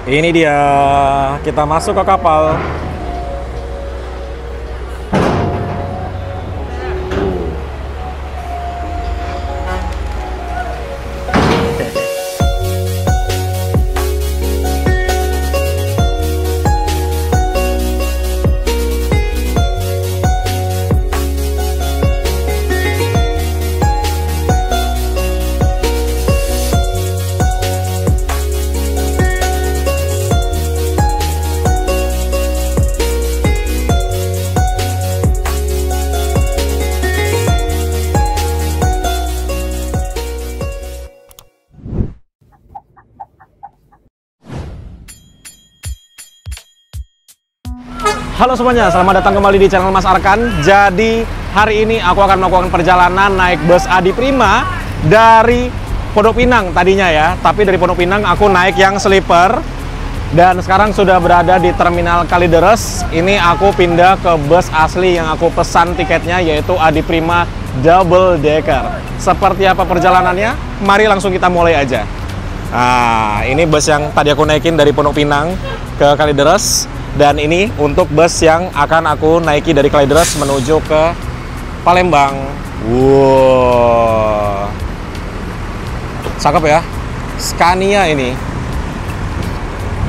Ini dia, kita masuk ke kapal. Halo semuanya, selamat datang kembali di channel Mas Arkan. Jadi hari ini aku akan melakukan perjalanan naik bus Adi Prima dari Pondok Pinang tadinya ya. Tapi dari Pondok Pinang aku naik yang sleeper. Dan sekarang sudah berada di Terminal Kalideres. Ini aku pindah ke bus asli yang aku pesan tiketnya, yaitu Adi Prima Double Decker. Seperti apa perjalanannya? Mari langsung kita mulai aja. Nah, ini bus yang tadi aku naikin dari Pondok Pinang ke Kalideres. Dan ini untuk bus yang akan aku naiki dari Kalideres menuju ke Palembang. Wow, cakep ya, Scania ini.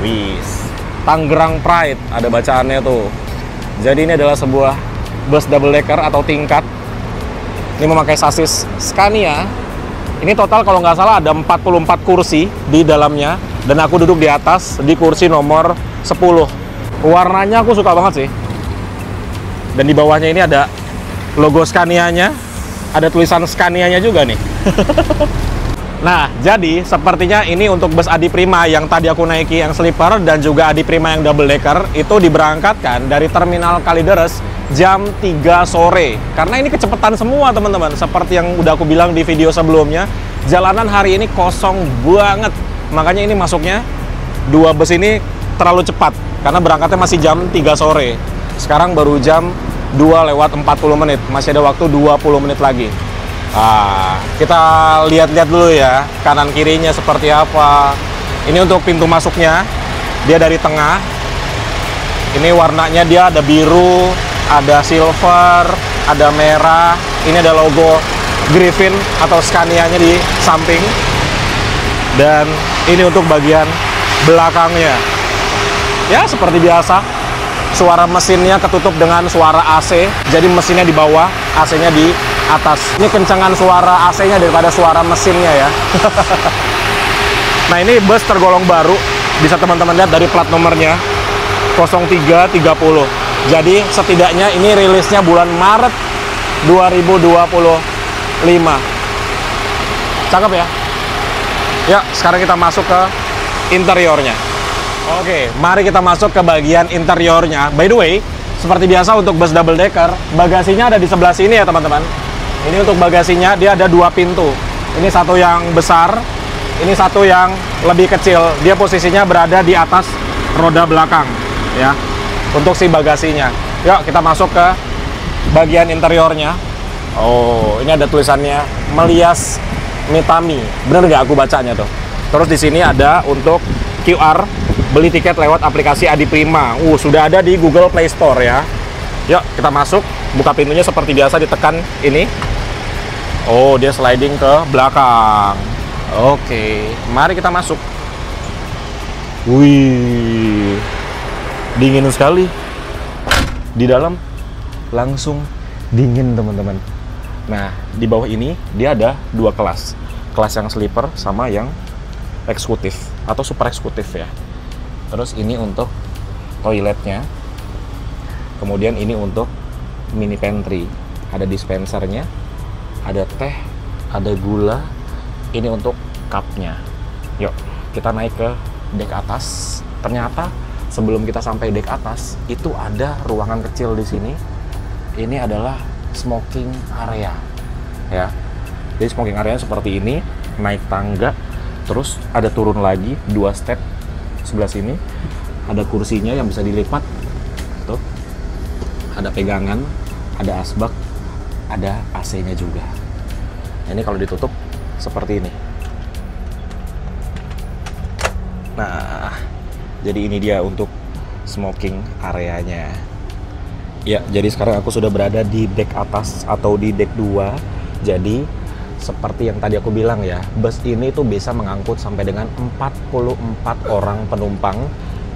Wis, Tangerang Pride ada bacaannya tuh. Jadi ini adalah sebuah bus double decker atau tingkat. Ini memakai sasis Scania. Ini total kalau nggak salah ada 44 kursi di dalamnya. Dan aku duduk di atas di kursi nomor 10. Warnanya aku suka banget sih. Dan di bawahnya ini ada logo Scania-nya. Ada tulisan Scania-nya juga nih. Nah, jadi sepertinya ini untuk bus Adi Prima yang tadi aku naiki yang sleeper dan juga Adi Prima yang double decker itu diberangkatkan dari Terminal Kalideres jam 3 sore. Karena ini kecepatan semua teman-teman. Seperti yang udah aku bilang di video sebelumnya, jalanan hari ini kosong banget. Makanya ini masuknya dua bus ini terlalu cepat. Karena berangkatnya masih jam 3 sore. Sekarang baru jam 2:40. Masih ada waktu 20 menit lagi. Kita lihat-lihat dulu ya, kanan kirinya seperti apa. Ini untuk pintu masuknya. Dia dari tengah. Ini warnanya dia ada biru, ada silver, ada merah. Ini ada logo Griffin atau Scania-nya di samping. Dan ini untuk bagian belakangnya. Ya, seperti biasa, suara mesinnya ketutup dengan suara AC. Jadi mesinnya di bawah, AC-nya di atas. Ini kencangan suara AC-nya daripada suara mesinnya ya. Nah, ini bus tergolong baru. Bisa teman-teman lihat dari plat nomornya 0330. Jadi setidaknya ini rilisnya bulan Maret 2025. Cakep ya. Ya, sekarang kita masuk ke interiornya. Oke, mari kita masuk ke bagian interiornya. By the way, seperti biasa untuk bus double decker, bagasinya ada di sebelah sini ya teman-teman. Ini untuk bagasinya, dia ada dua pintu. Ini satu yang besar, ini satu yang lebih kecil. Dia posisinya berada di atas roda belakang, ya. Untuk si bagasinya. Yuk, kita masuk ke bagian interiornya. Oh, ini ada tulisannya Melias Mitami. Bener nggak aku bacanya tuh? Terus di sini ada untuk QR. Beli tiket lewat aplikasi Adi Prima. Sudah ada di Google Play Store ya. Yuk, kita masuk. Buka pintunya seperti biasa, ditekan ini. Oh, dia sliding ke belakang. Oke, mari kita masuk. Wih, dingin sekali. Di dalam langsung dingin teman-teman. Nah, di bawah ini dia ada dua kelas. Kelas yang sleeper sama yang eksekutif atau super eksekutif ya. Terus ini untuk toiletnya. Kemudian ini untuk mini pantry. Ada dispensernya, ada teh, ada gula. Ini untuk cupnya. Yuk, kita naik ke dek atas. Ternyata sebelum kita sampai dek atas, itu ada ruangan kecil di sini. Ini adalah smoking area. Ya. Jadi smoking area seperti ini, naik tangga, terus ada turun lagi 2 step. Sebelah sini ada kursinya yang bisa dilipat tuh, ada pegangan, ada asbak, ada AC-nya juga. Ini kalau ditutup seperti ini. Nah, Jadi ini dia untuk smoking areanya. Ya, jadi sekarang aku sudah berada di deck atas atau di deck 2. Jadi seperti yang tadi aku bilang ya, bus ini tuh bisa mengangkut sampai dengan 44 orang penumpang.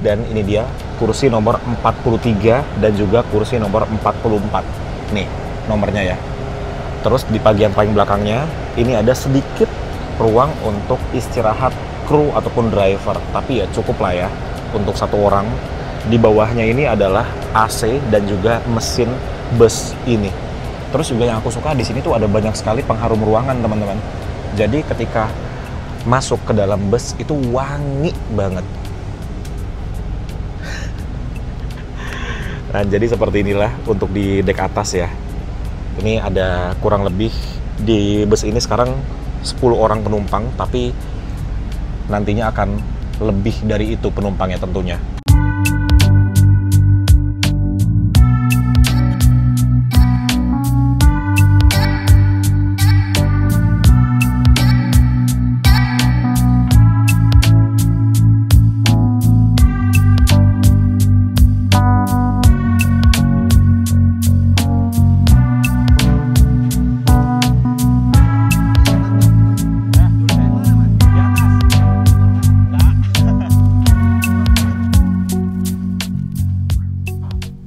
Dan ini dia kursi nomor 43 dan juga kursi nomor 44. Nih nomornya ya. Terus di bagian paling belakangnya ini ada sedikit ruang untuk istirahat kru ataupun driver. Tapi ya cukup lah ya untuk satu orang. Di bawahnya ini adalah AC dan juga mesin bus ini. Terus juga yang aku suka di sini tuh ada banyak sekali pengharum ruangan teman-teman. Jadi ketika masuk ke dalam bus itu wangi banget. Nah, jadi seperti inilah untuk di dek atas ya. Ini ada kurang lebih di bus ini sekarang 10 orang penumpang, tapi nantinya akan lebih dari itu penumpangnya tentunya.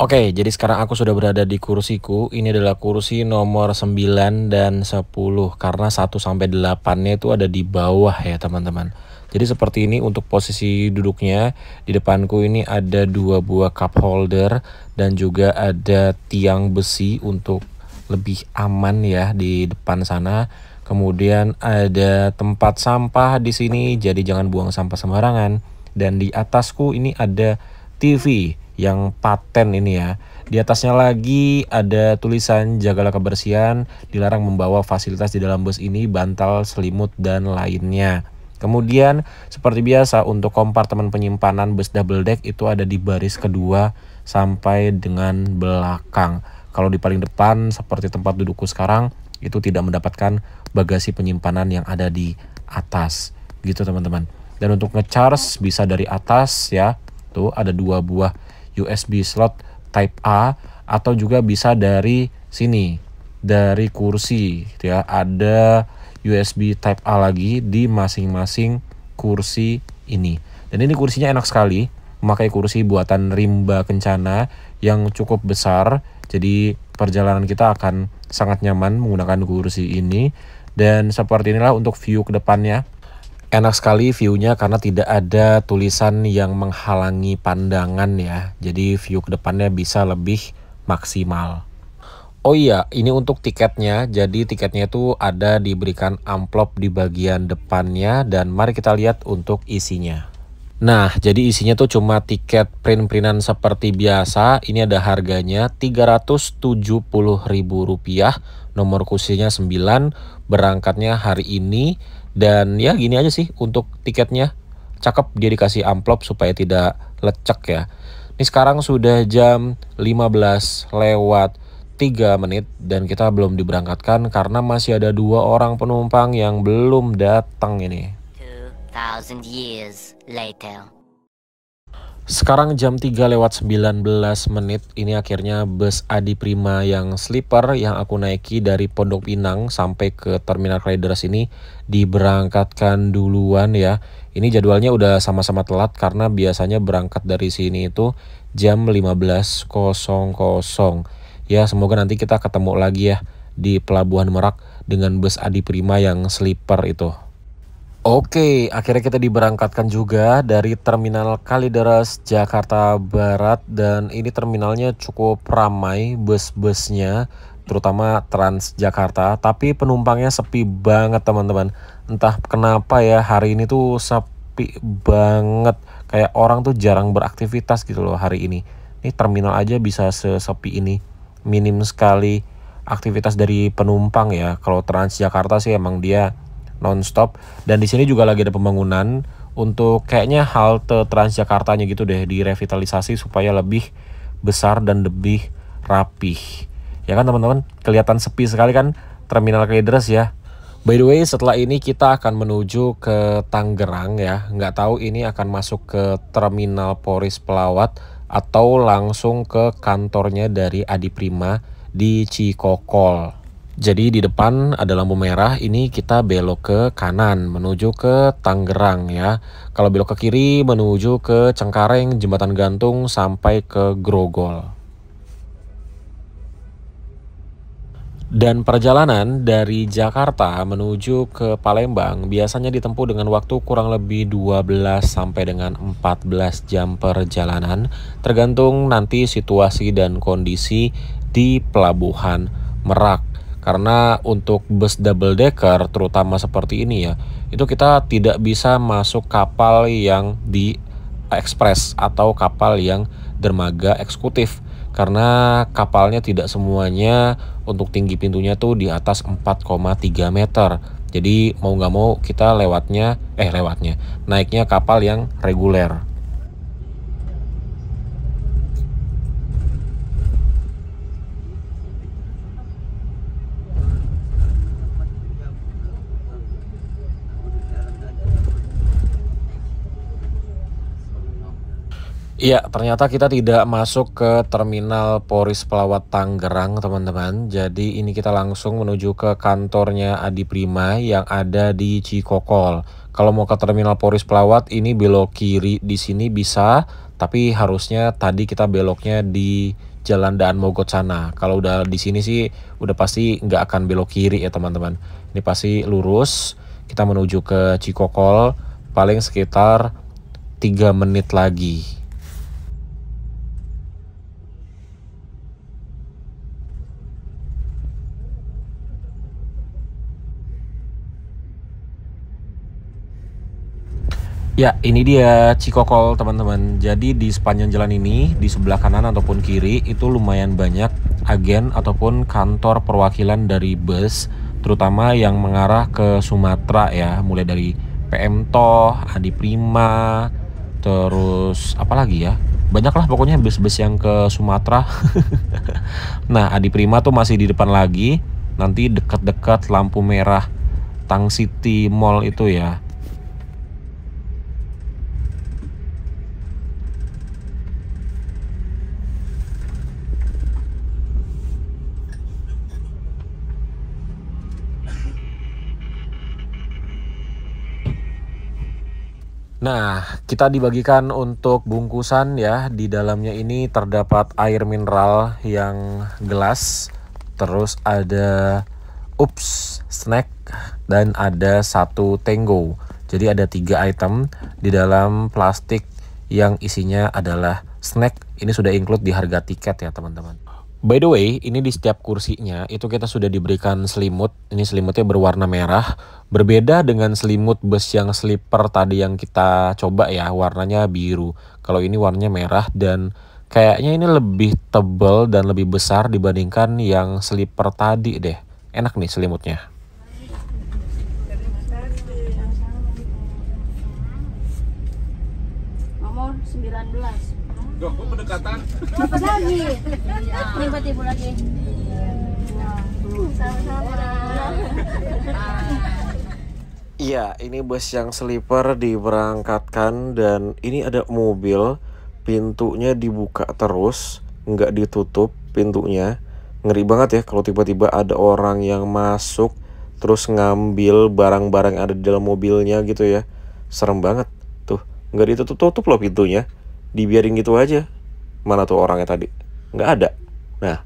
Oke, jadi sekarang aku sudah berada di kursiku. Ini adalah kursi nomor 9 dan 10 karena 1 sampai 8-nya itu ada di bawah ya, teman-teman. Jadi seperti ini untuk posisi duduknya. Di depanku ini ada 2 buah cup holder dan juga ada tiang besi untuk lebih aman ya di depan sana. Kemudian ada tempat sampah di sini, jadi jangan buang sampah sembarangan. Dan di atasku ini ada TV yang paten ini ya. Di atasnya lagi ada tulisan jagalah kebersihan, dilarang membawa fasilitas di dalam bus ini, bantal, selimut dan lainnya. Kemudian seperti biasa untuk kompartemen penyimpanan bus double deck itu ada di baris kedua sampai dengan belakang. Kalau di paling depan seperti tempat dudukku sekarang itu tidak mendapatkan bagasi penyimpanan yang ada di atas gitu teman-teman. Dan untuk ngecharge bisa dari atas ya. Tuh ada 2 buah USB slot Type A atau juga bisa dari sini, dari kursi ya. Ada USB Type A lagi di masing-masing kursi ini. Dan ini kursinya enak sekali, memakai kursi buatan Rimba Kencana yang cukup besar. Jadi perjalanan kita akan sangat nyaman menggunakan kursi ini. Dan seperti inilah untuk view ke depannya. Enak sekali view-nya karena tidak ada tulisan yang menghalangi pandangan ya. Jadi view ke depannya bisa lebih maksimal. Oh iya, ini untuk tiketnya. Jadi tiketnya itu ada diberikan amplop di bagian depannya dan mari kita lihat untuk isinya. Nah, jadi isinya tuh cuma tiket print-printan seperti biasa. Ini ada harganya Rp370.000. Nomor kursinya 9, berangkatnya hari ini. Dan ya gini aja sih untuk tiketnya. Cakep, dia dikasih amplop supaya tidak lecek ya. Ini sekarang sudah jam 15:03 dan kita belum diberangkatkan karena masih ada 2 orang penumpang yang belum datang ini. 2,000 years later. Sekarang jam 3:19. Ini akhirnya bus Adi Prima yang sleeper yang aku naiki dari Pondok Pinang sampai ke Terminal Kalideres ini diberangkatkan duluan ya. Ini jadwalnya udah sama-sama telat karena biasanya berangkat dari sini itu jam 15.00. Ya, semoga nanti kita ketemu lagi ya di Pelabuhan Merak dengan bus Adi Prima yang sleeper itu. Oke, akhirnya kita diberangkatkan juga dari Terminal Kalideres, Jakarta Barat. Dan ini terminalnya cukup ramai bus-busnya, terutama Transjakarta. Tapi penumpangnya sepi banget teman-teman. Entah kenapa ya hari ini tuh sepi banget. Kayak orang tuh jarang beraktivitas gitu loh hari ini. Ini terminal aja bisa sesepi ini. Minim sekali aktivitas dari penumpang ya. Kalau Transjakarta sih emang dia non-stop. Dan di sini juga lagi ada pembangunan untuk kayaknya halte Transjakartanya gitu deh, direvitalisasi supaya lebih besar dan lebih rapih. Ya kan teman-teman, kelihatan sepi sekali kan Terminal Kalideres ya. By the way, setelah ini kita akan menuju ke Tangerang ya. Nggak tahu ini akan masuk ke Terminal Polres Pelawat atau langsung ke kantornya dari Adi Prima di Cikokol. Jadi di depan ada lampu merah, ini kita belok ke kanan menuju ke Tangerang ya. Kalau belok ke kiri menuju ke Cengkareng, Jembatan Gantung sampai ke Grogol. Dan perjalanan dari Jakarta menuju ke Palembang biasanya ditempuh dengan waktu kurang lebih 12 sampai dengan 14 jam perjalanan, tergantung nanti situasi dan kondisi di Pelabuhan Merak. Karena untuk bus double decker terutama seperti ini ya, itu kita tidak bisa masuk kapal yang di ekspres atau kapal yang dermaga eksekutif. Karena kapalnya tidak semuanya untuk tinggi pintunya tuh di atas 4,3 meter. Jadi mau nggak mau kita naiknya kapal yang reguler. Iya, ternyata kita tidak masuk ke Terminal Polres Pelawat Tangerang, teman-teman. Jadi ini kita langsung menuju ke kantornya Adi Prima yang ada di Cikokol. Kalau mau ke Terminal Polres Pelawat ini belok kiri di sini bisa, tapi harusnya tadi kita beloknya di Jalan Daan Mogot sana. Kalau udah di sini sih udah pasti nggak akan belok kiri ya, teman-teman. Ini pasti lurus. Kita menuju ke Cikokol paling sekitar 3 menit lagi. Ya, ini dia Cikokol, teman-teman. Jadi di sepanjang jalan ini, di sebelah kanan ataupun kiri, itu lumayan banyak agen ataupun kantor perwakilan dari bus, terutama yang mengarah ke Sumatera ya. Mulai dari PM Toh, Adi Prima, terus apa lagi ya? Banyak lah pokoknya bus-bus yang ke Sumatera. Nah, Adi Prima tuh masih di depan lagi, nanti dekat-dekat lampu merah Tang City Mall itu ya. Nah, kita dibagikan untuk bungkusan ya. Di dalamnya ini terdapat air mineral yang gelas, terus ada snack, dan ada 1 Tango. Jadi ada 3 item di dalam plastik yang isinya adalah snack. Ini sudah include di harga tiket ya, teman-teman. By the way, ini di setiap kursinya itu kita sudah diberikan selimut. Ini selimutnya berwarna merah. Berbeda dengan selimut bus yang sleeper tadi yang kita coba ya, warnanya biru. Kalau ini warnanya merah dan kayaknya ini lebih tebal dan lebih besar dibandingkan yang sleeper tadi deh. Enak nih selimutnya. Nomor 19. Duh, pendekatan. Dapat lagi. Ini buat ibu lagi. Sama-sama. Iya, ini bus yang sleeper diberangkatkan dan ini ada mobil, pintunya dibuka terus, nggak ditutup pintunya. Ngeri banget ya kalau tiba-tiba ada orang yang masuk terus ngambil barang-barang yang ada di dalam mobilnya gitu ya. Serem banget. Tuh, nggak ditutup-tutup loh pintunya. Dibiarin gitu aja. Mana tuh orangnya tadi? Nggak ada. Nah,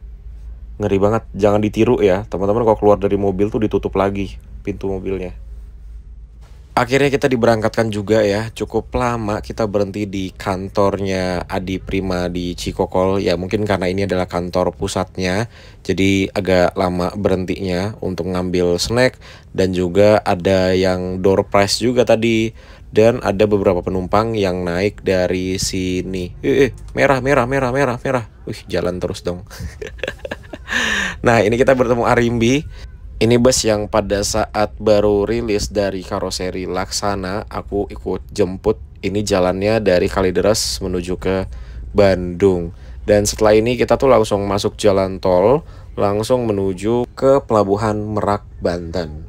ngeri banget. Jangan ditiru ya. Teman-teman kalau keluar dari mobil tuh ditutup lagi pintu mobilnya. Akhirnya kita diberangkatkan juga ya. Cukup lama kita berhenti di kantornya Adi Prima di Cikokol. Ya mungkin karena ini adalah kantor pusatnya, jadi agak lama berhentinya untuk ngambil snack. Dan juga ada yang door prize juga tadi. Dan ada beberapa penumpang yang naik dari sini. Merah. Wih, jalan terus dong. Nah, ini kita bertemu Arimbi. Ini bus yang pada saat baru rilis dari karoseri Laksana, aku ikut jemput. Ini jalannya dari Kalideres menuju ke Bandung. Dan setelah ini kita tuh langsung masuk jalan tol, langsung menuju ke Pelabuhan Merak, Banten.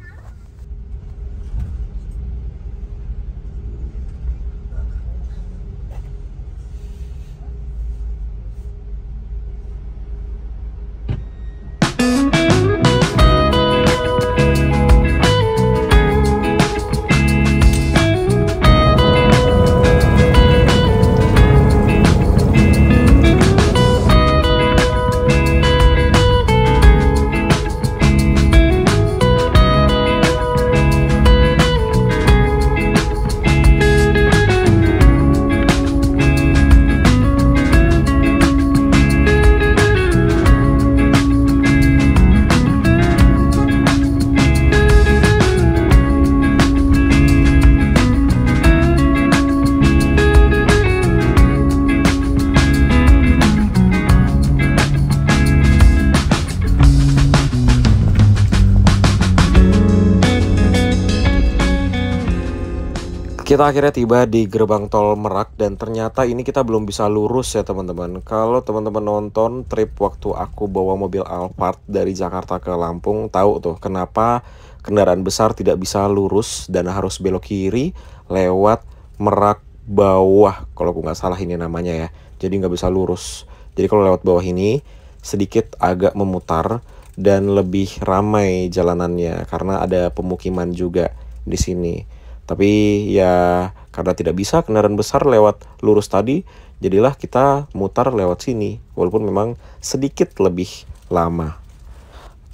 Kita akhirnya tiba di gerbang tol Merak dan ternyata ini kita belum bisa lurus ya teman-teman. Kalau teman-teman nonton trip waktu aku bawa mobil Alphard dari Jakarta ke Lampung, tahu tuh kenapa kendaraan besar tidak bisa lurus dan harus belok kiri lewat Merak bawah. Kalau aku nggak salah ini namanya ya. Jadi nggak bisa lurus. Jadi kalau lewat bawah ini sedikit agak memutar dan lebih ramai jalanannya karena ada pemukiman juga di sini. Tapi ya karena tidak bisa kendaraan besar lewat lurus tadi, jadilah kita mutar lewat sini. Walaupun memang sedikit lebih lama.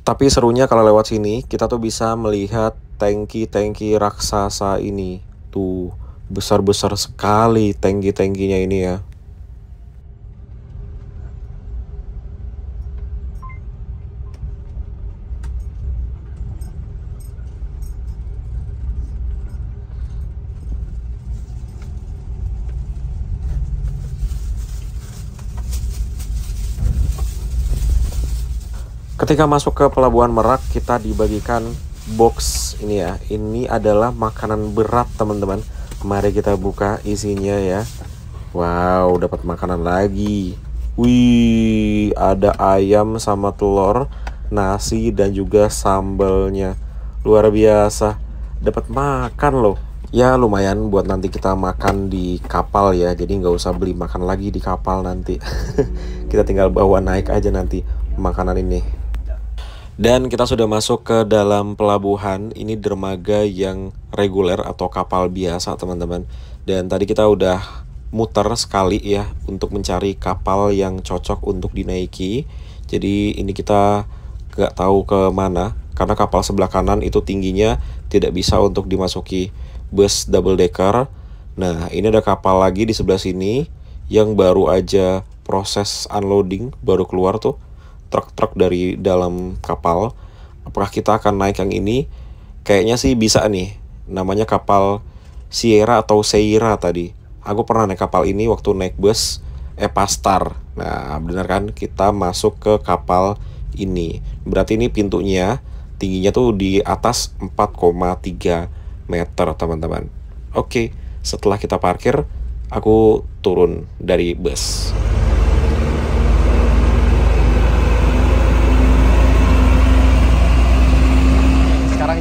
Tapi serunya kalau lewat sini, kita tuh bisa melihat tangki-tangki raksasa ini. Tuh, besar-besar sekali tangki-tangkinya ini ya. Ketika masuk ke Pelabuhan Merak, kita dibagikan box ini ya. Ini adalah makanan berat teman-teman. Mari kita buka isinya ya. Wow, dapat makanan lagi. Wih, ada ayam sama telur, nasi dan juga sambalnya. Luar biasa. Dapat makan loh. Ya lumayan buat nanti kita makan di kapal ya. Jadi nggak usah beli makan lagi di kapal nanti. Kita tinggal bawa naik aja nanti makanan ini. Dan kita sudah masuk ke dalam pelabuhan. Ini dermaga yang reguler atau kapal biasa teman-teman. Dan tadi kita udah muter sekali ya untuk mencari kapal yang cocok untuk dinaiki. Jadi ini kita gak tahu ke mana karena kapal sebelah kanan itu tingginya tidak bisa untuk dimasuki bus double decker. Nah ini ada kapal lagi di sebelah sini yang baru aja proses unloading, baru keluar tuh truk-truk dari dalam kapal. Apakah kita akan naik yang ini? Kayaknya sih bisa nih. Namanya kapal Sierra atau Seira tadi. Aku pernah naik kapal ini waktu naik bus Epastar. Nah bener kan, kita masuk ke kapal ini. Berarti ini pintunya tingginya tuh di atas 4,3 meter teman-teman. Oke, setelah kita parkir, aku turun dari bus.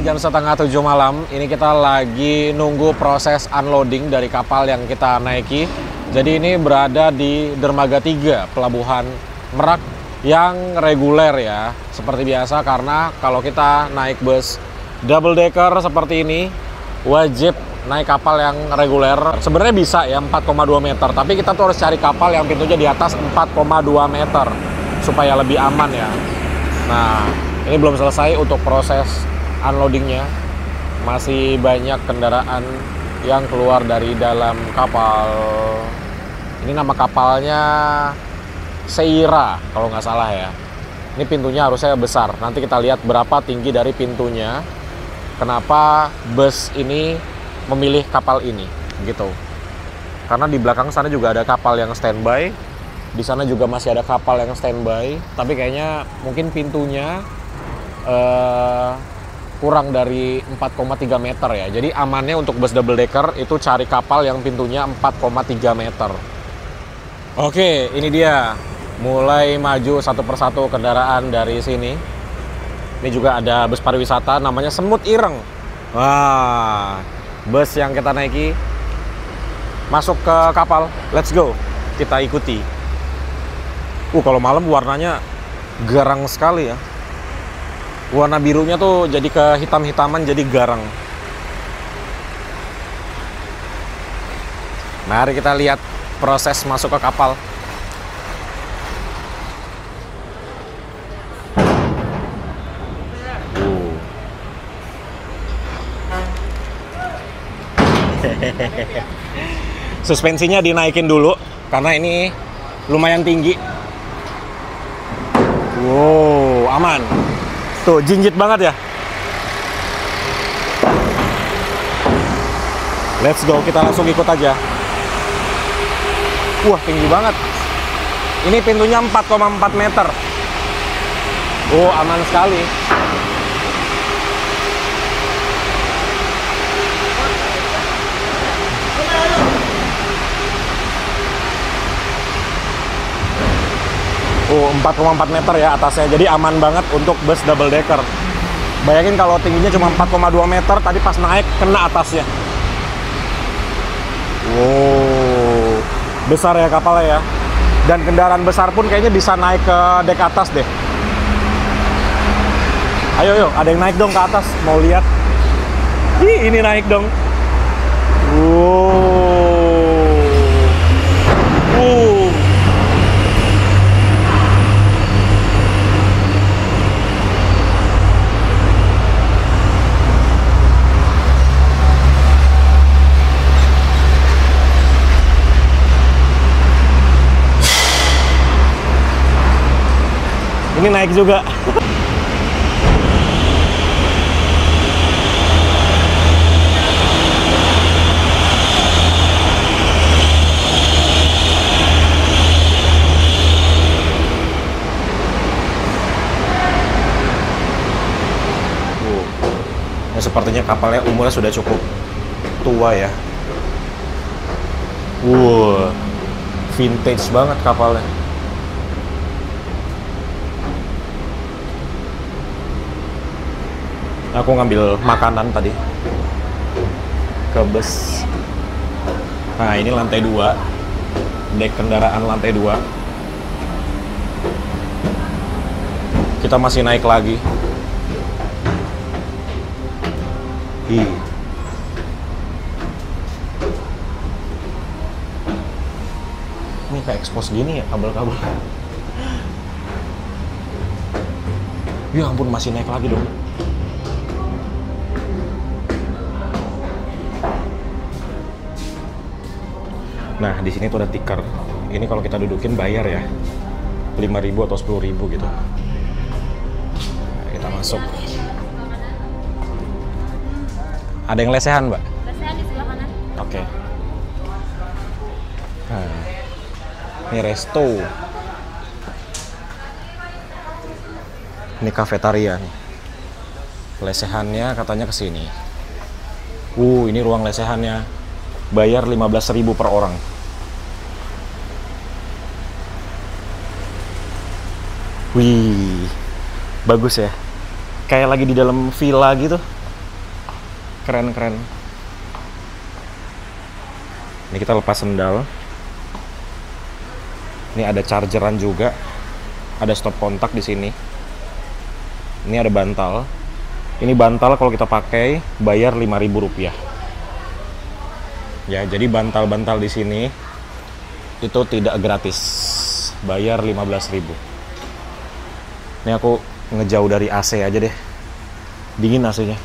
Jam setengah 7 malam, ini kita lagi nunggu proses unloading dari kapal yang kita naiki. Jadi ini berada di dermaga 3 Pelabuhan Merak yang reguler ya. Seperti biasa karena kalau kita naik bus double decker seperti ini, wajib naik kapal yang reguler. Sebenarnya bisa ya 4,2 meter, tapi kita tuh harus cari kapal yang pintunya di atas 4,2 meter supaya lebih aman ya. Nah, ini belum selesai untuk proses unloadingnya, masih banyak kendaraan yang keluar dari dalam kapal. Ini nama kapalnya Seira kalau nggak salah ya. Ini pintunya harusnya besar. Nanti kita lihat berapa tinggi dari pintunya. Kenapa bus ini memilih kapal ini gitu? Karena di belakang sana juga ada kapal yang standby. Di sana juga masih ada kapal yang standby. Tapi kayaknya mungkin pintunya kurang dari 4,3 meter ya. Jadi amannya untuk bus double decker itu cari kapal yang pintunya 4,3 meter. Oke, ini dia. Mulai maju satu persatu kendaraan dari sini. Ini juga ada bus pariwisata namanya Semut Ireng. Wah, bus yang kita naiki masuk ke kapal. Let's go. Kita ikuti. Kalau malam warnanya garang sekali ya. Warna birunya tuh jadi kehitam-hitaman, jadi garang. Mari kita lihat proses masuk ke kapal. Suspensinya dinaikin dulu karena ini lumayan tinggi. Wow, aman. Tuh, jinjit banget ya. Let's go, kita langsung ikut aja. Wah, tinggi banget. Ini pintunya 4,4 meter. Oh, aman sekali. 4,4 meter ya atasnya, jadi aman banget untuk bus double decker. Bayangin kalau tingginya cuma 4,2 meter, tadi pas naik kena atasnya. Wow, besar ya kapalnya ya. Dan kendaraan besar pun kayaknya bisa naik ke dek atas deh. Ayo, ada yang naik dong ke atas, mau lihat. Ih, ini naik dong. Wow. Ini naik juga. Sepertinya kapalnya umurnya sudah cukup tua ya. Wow, vintage banget kapalnya. Aku ngambil makanan tadi ke bus. Nah, ini lantai 2, dek kendaraan lantai 2. Kita masih naik lagi. Ini kayak expose gini ya kabel-kabel. Ya ampun, masih naik lagi dong. Nah, di sini tuh ada tikar. Ini kalau kita dudukin bayar ya. 5.000 atau 10.000 gitu. Nah, kita masuk. Ada yang lesehan, Mbak? Lesehan di sebelah kanan. Oke. Nah, ini resto. Ini kafetaria nih. Lesehannya katanya ke sini. Ini ruang lesehannya. Bayar 15.000 per orang. Wih, bagus ya. Kayak lagi di dalam villa gitu. Keren. Ini kita lepas sendal. Ini ada chargeran juga. Ada stop kontak di sini. Ini ada bantal. Ini bantal kalau kita pakai bayar 5.000 rupiah. Ya, jadi bantal-bantal di sini itu tidak gratis. Bayar 15.000. Ini aku ngejauh dari AC aja deh. Dingin AC-nya.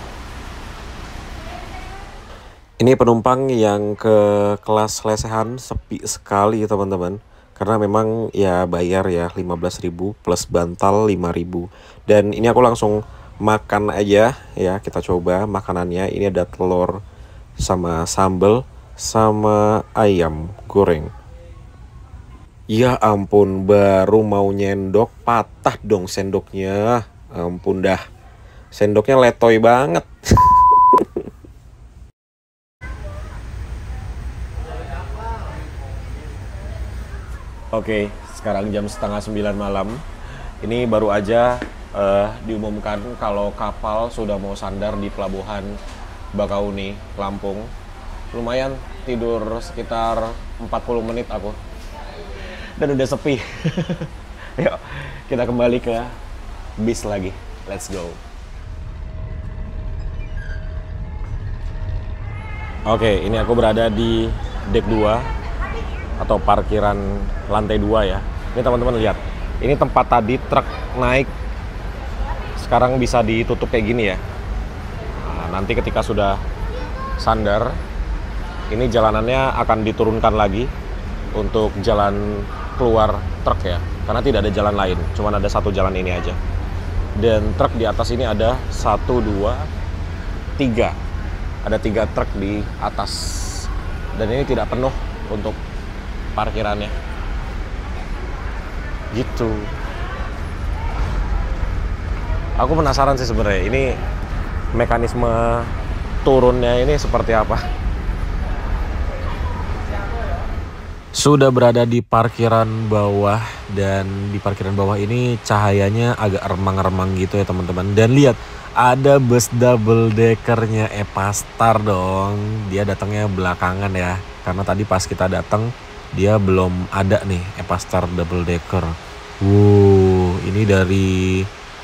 Ini penumpang yang ke kelas lesehan sepi sekali teman-teman. Karena memang ya bayar ya 15.000 plus bantal 5.000. Dan ini aku langsung makan aja ya. Kita coba makanannya. Ini ada telur sama sambal sama ayam goreng. Ya ampun, baru mau nyendok patah dong sendoknya. Ampun dah. Sendoknya letoy banget. Oke, sekarang jam setengah 9 malam. Ini baru aja diumumkan kalau kapal sudah mau sandar di pelabuhan Bakauni, Lampung. Lumayan, tidur sekitar 40 menit aku. Dan udah sepi. Yuk, kita kembali ke bis lagi. Let's go. Oke, ini aku berada di dek 2. Atau parkiran lantai 2 ya. Ini teman-teman lihat. Ini tempat tadi truk naik. Sekarang bisa ditutup kayak gini ya. Nah, nanti ketika sudah sandar, ini jalanannya akan diturunkan lagi untuk jalan keluar truk ya. Karena tidak ada jalan lain. Cuma ada satu jalan ini aja. Dan truk di atas ini ada 1, 2, 3. Ada 3 truk di atas. Dan ini tidak penuh untuk parkirannya gitu. Aku penasaran sih sebenarnya ini mekanisme turunnya ini seperti apa. Sudah berada di parkiran bawah, dan di parkiran bawah ini cahayanya agak remang-remang gitu ya teman-teman. Dan lihat, ada bus double deckernya Epastar dong. Dia datangnya belakangan ya, karena tadi pas kita datang dia belum ada nih Epastar double decker. Ini dari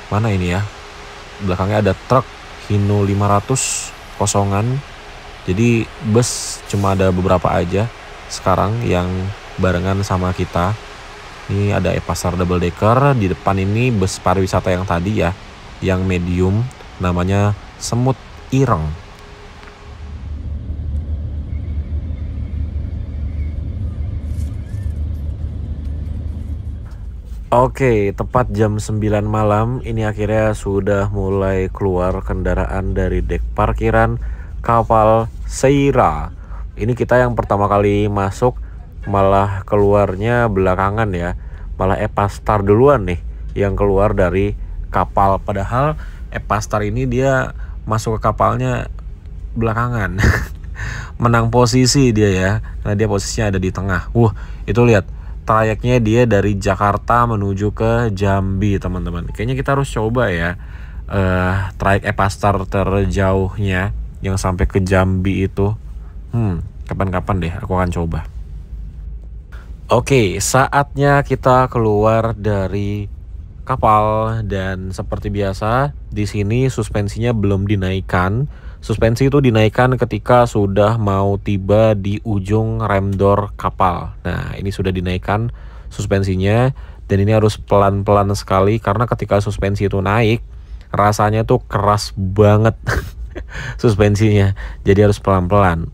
mana ini ya? Belakangnya ada truk Hino 500 kosongan. Jadi bus cuma ada beberapa aja sekarang yang barengan sama kita. Ini ada Epastar double decker. Di depan ini bus pariwisata yang tadi ya, yang medium, namanya Semut Ireng. Oke, tepat jam 9 malam ini akhirnya sudah mulai keluar kendaraan dari dek parkiran kapal Seira. Ini kita yang pertama kali masuk, malah keluarnya belakangan ya. Malah Epastar duluan nih yang keluar dari kapal. Padahal Epastar ini dia masuk ke kapalnya belakangan. Menang posisi dia ya, karena dia posisinya ada di tengah. Itu lihat, trayeknya dia dari Jakarta menuju ke Jambi teman-teman. Kayaknya kita harus coba ya trayek Epastar terjauhnya yang sampai ke Jambi itu. Kapan-kapan deh aku akan coba. Oke, saatnya kita keluar dari kapal, dan seperti biasa di sini suspensinya belum dinaikkan. Suspensi itu dinaikkan ketika sudah mau tiba di ujung rem door kapal. Nah, ini sudah dinaikkan suspensinya, dan ini harus pelan-pelan sekali karena ketika suspensi itu naik rasanya tuh keras banget suspensinya. Jadi harus pelan-pelan.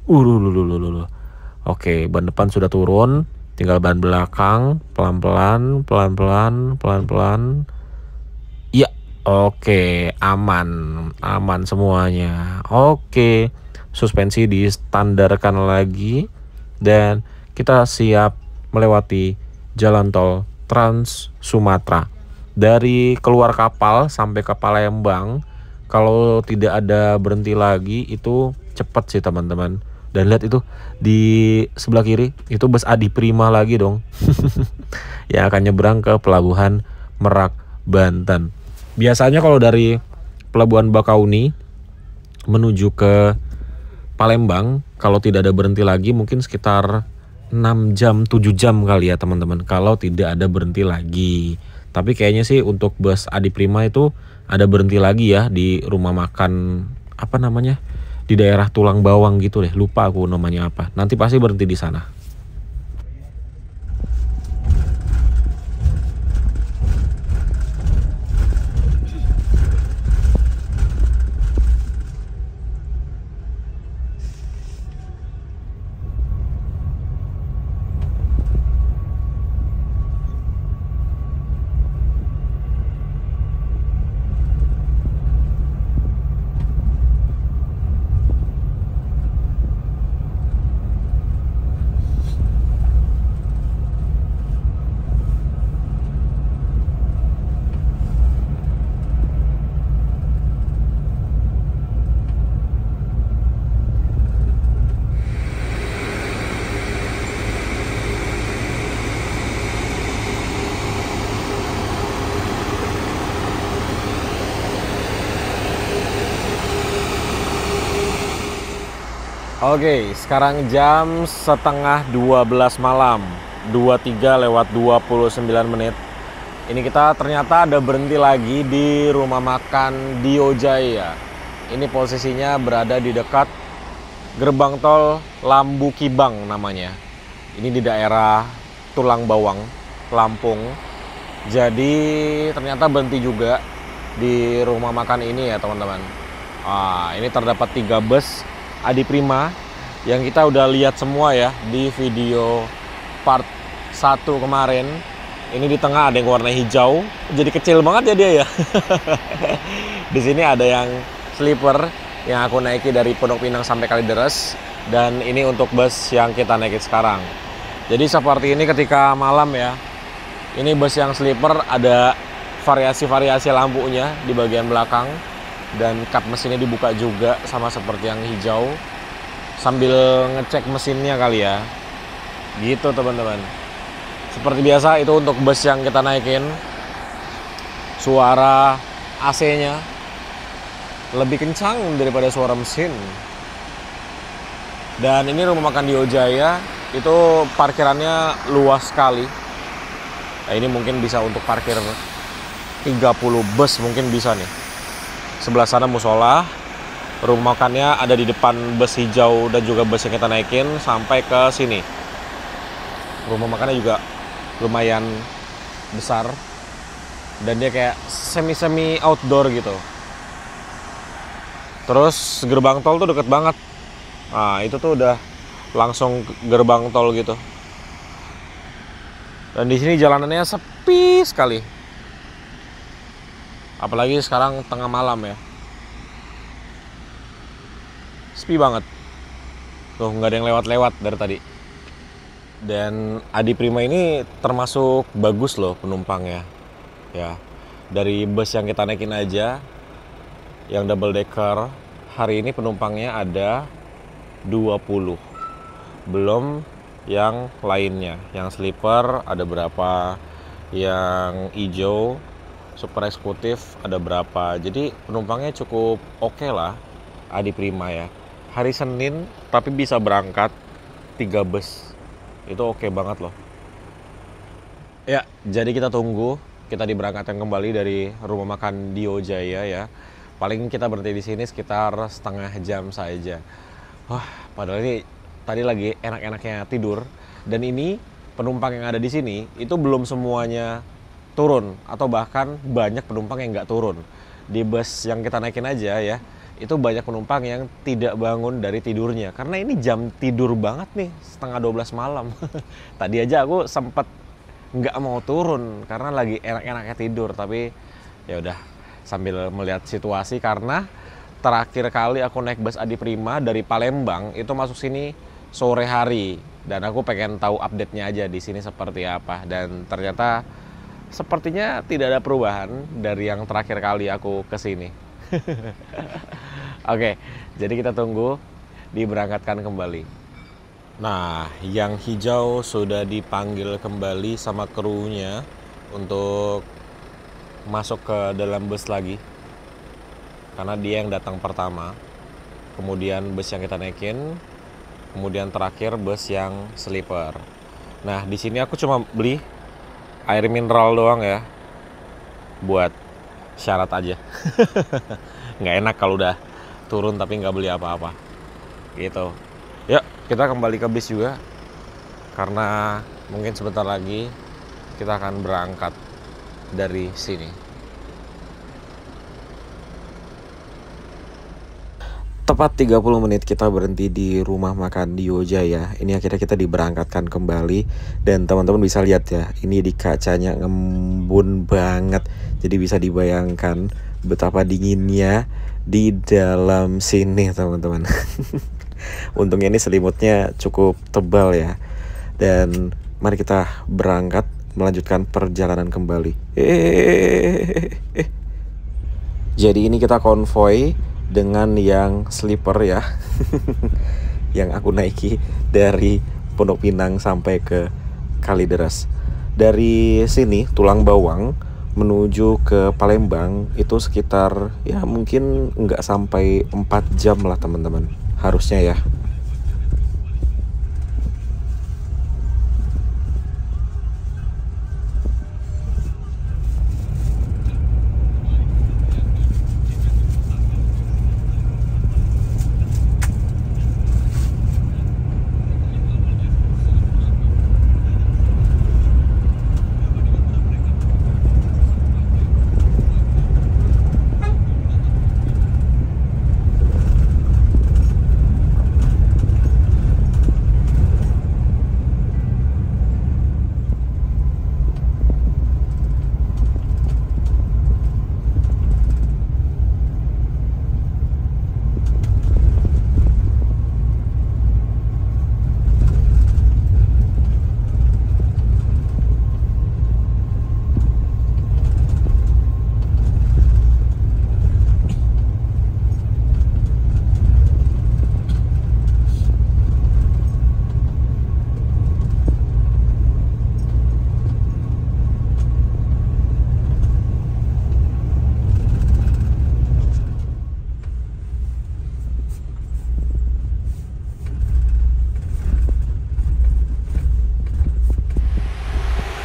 Oke, ban depan sudah turun, tinggal ban belakang pelan-pelan, pelan-pelan, pelan-pelan. Ya, oke, aman semuanya. Oke, suspensi distandarkan lagi, dan kita siap melewati jalan tol Trans Sumatera. Dari keluar kapal sampai ke Palembang, kalau tidak ada berhenti lagi itu cepet sih teman-teman. Dan lihat itu di sebelah kiri itu bus Adi Prima lagi dong. Yang akan nyebrang ke Pelabuhan Merak, Banten. Biasanya kalau dari Pelabuhan Bakauni menuju ke Palembang, kalau tidak ada berhenti lagi mungkin sekitar 6 jam 7 jam kali ya teman-teman, kalau tidak ada berhenti lagi. Tapi kayaknya sih untuk bus Adi Prima itu ada berhenti lagi ya di rumah makan, apa namanya, di daerah Tulang Bawang gitu deh, lupa aku namanya apa. Nanti pasti berhenti di sana. Oke, sekarang jam setengah 12 malam, 23:29. Ini kita ternyata ada berhenti lagi di rumah makan Dio Jaya. Ini posisinya berada di dekat gerbang tol Lambu Kibang namanya. Ini di daerah Tulang Bawang, Lampung. Jadi ternyata berhenti juga di rumah makan ini ya teman-teman. Ini terdapat 3 bus Adi Prima yang kita udah lihat semua ya di video part 1 kemarin. Ini di tengah ada yang warna hijau, jadi kecil banget ya dia ya. Di sini ada yang sleeper yang aku naiki dari Pondok Pinang sampai Kalideres, dan ini untuk bus yang kita naiki sekarang. Jadi seperti ini ketika malam ya. Ini bus yang sleeper ada variasi-variasi lampunya di bagian belakang, dan kap mesinnya dibuka juga sama seperti yang hijau, sambil ngecek mesinnya kali ya. Gitu teman-teman. Seperti biasa itu untuk bus yang kita naikin. Suara AC-nya lebih kencang daripada suara mesin. Dan ini rumah makan Dio Jaya, itu parkirannya luas sekali. Nah, ini mungkin bisa untuk parkir 30 bus mungkin bisa nih. Sebelah sana musola, rumah makannya ada di depan bus hijau dan juga bus yang kita naikin sampai ke sini. Rumah makannya juga lumayan besar dan dia kayak semi outdoor gitu. Terus gerbang tol tuh deket banget. Nah, itu tuh udah langsung gerbang tol gitu. Dan di sini jalanannya sepi sekali. Apalagi sekarang tengah malam ya. Sepi banget. Tuh, nggak ada yang lewat-lewat dari tadi. Dan Adi Prima ini termasuk bagus loh penumpangnya. Ya, dari bus yang kita naikin aja, yang double decker, hari ini penumpangnya ada 20. Belum yang lainnya, yang sleeper ada berapa, yang hijau super eksekutif ada berapa. Jadi penumpangnya cukup oke lah Adi Prima ya. Hari Senin tapi bisa berangkat 3 bus. Itu oke banget loh. Ya, jadi kita tunggu kita diberangkatkan kembali dari rumah makan Dio Jaya ya. Paling kita berhenti di sini sekitar setengah jam saja. Wah, padahal ini tadi lagi enak-enaknya tidur. Dan ini penumpang yang ada di sini itu belum semuanya turun, atau bahkan banyak penumpang yang nggak turun. Di bus yang kita naikin aja ya, itu banyak penumpang yang tidak bangun dari tidurnya. Karena ini jam tidur banget nih, setengah 12 malam. Tadi aja aku sempet nggak mau turun karena lagi enak-enaknya tidur. Tapi ya udah, sambil melihat situasi, karena terakhir kali aku naik bus Adi Prima dari Palembang itu masuk sini sore hari, dan aku pengen tahu update-nya aja di sini seperti apa. Dan ternyata sepertinya tidak ada perubahan dari yang terakhir kali aku ke sini. Oke, jadi kita tunggu diberangkatkan kembali. Nah, yang hijau sudah dipanggil kembali sama krunya untuk masuk ke dalam bus lagi. Karena dia yang datang pertama, kemudian bus yang kita naikin, kemudian terakhir bus yang sleeper. Nah, di sini aku cuma beli air mineral doang ya, buat syarat aja. Nggak enak kalau udah turun tapi nggak beli apa-apa gitu. Yuk, kita kembali ke bis juga, karena mungkin sebentar lagi kita akan berangkat dari sini. Tepat 30 menit kita berhenti di rumah makan Dio Jaya. Ini akhirnya kita diberangkatkan kembali. Dan teman-teman bisa lihat ya, ini di kacanya ngembun banget. Jadi bisa dibayangkan betapa dinginnya di dalam sini teman-teman. Untungnya ini selimutnya cukup tebal ya. Dan mari kita berangkat melanjutkan perjalanan kembali. Jadi ini kita konvoy dengan yang sleeper ya. Yang aku naiki dari Pondok Pinang sampai ke Kalideres. Dari sini Tulang Bawang menuju ke Palembang itu sekitar ya mungkin nggak sampai 4 jam lah teman-teman, harusnya ya.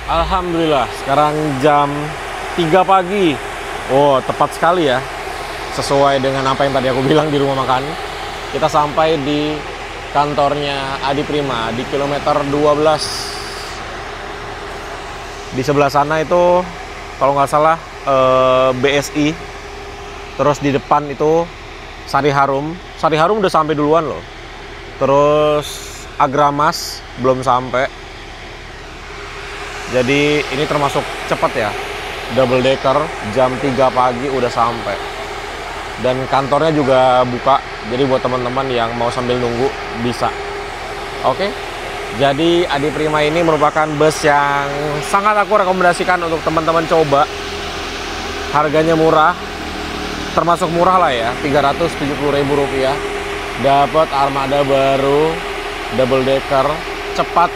Alhamdulillah, sekarang jam 3 pagi. Oh, tepat sekali ya. Sesuai dengan apa yang tadi aku bilang di rumah makan. Kita sampai di kantornya Adi Prima di kilometer 12. Di sebelah sana itu kalau nggak salah BSI. Terus di depan itu Sari Harum. Sari Harum udah sampai duluan loh. Terus Agramas belum sampai. Jadi ini termasuk cepat ya. Double decker jam 3 pagi udah sampai. Dan kantornya juga buka. Jadi buat teman-teman yang mau sambil nunggu bisa. Oke. Jadi Adi Prima ini merupakan bus yang sangat aku rekomendasikan untuk teman-teman coba. Harganya murah. Termasuk murah lah ya, Rp370.000. Dapat armada baru, double decker, cepat,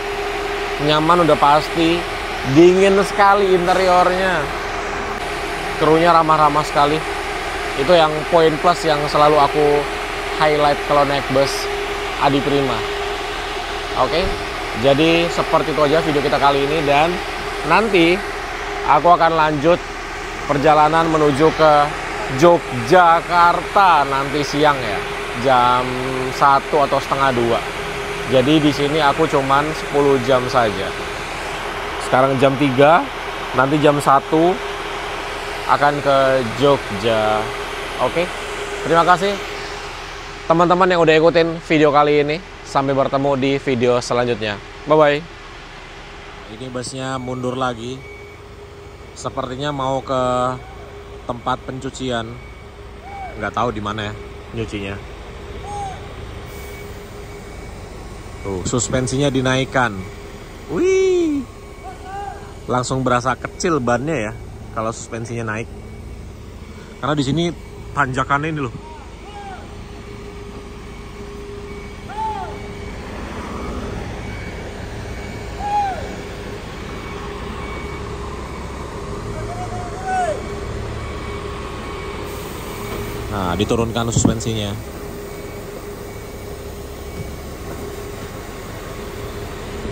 nyaman udah pasti, dingin sekali interiornya, krunya ramah-ramah sekali. Itu yang poin plus yang selalu aku highlight kalau naik bus Adi Prima. Oke, jadi seperti itu aja video kita kali ini, dan nanti aku akan lanjut perjalanan menuju ke Yogyakarta nanti siang ya, jam 1 atau setengah 2. Jadi di sini aku cuman 10 jam saja. Sekarang jam 3, nanti jam 1 akan ke Jogja. Oke, terima kasih teman-teman yang udah ikutin video kali ini. Sampai bertemu di video selanjutnya. Bye-bye. Ini busnya mundur lagi. Sepertinya mau ke tempat pencucian, nggak tahu di mana ya nyucinya. Tuh, suspensinya dinaikkan. Wih, langsung berasa kecil bannya ya kalau suspensinya naik. Karena di sini tanjakannya ini loh. Nah, diturunkan suspensinya.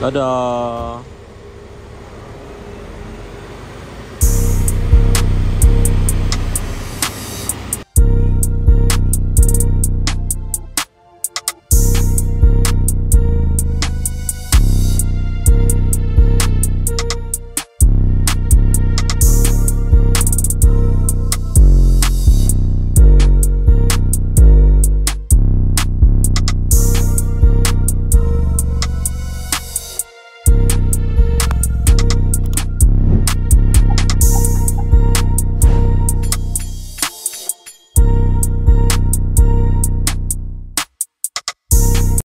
Dadah.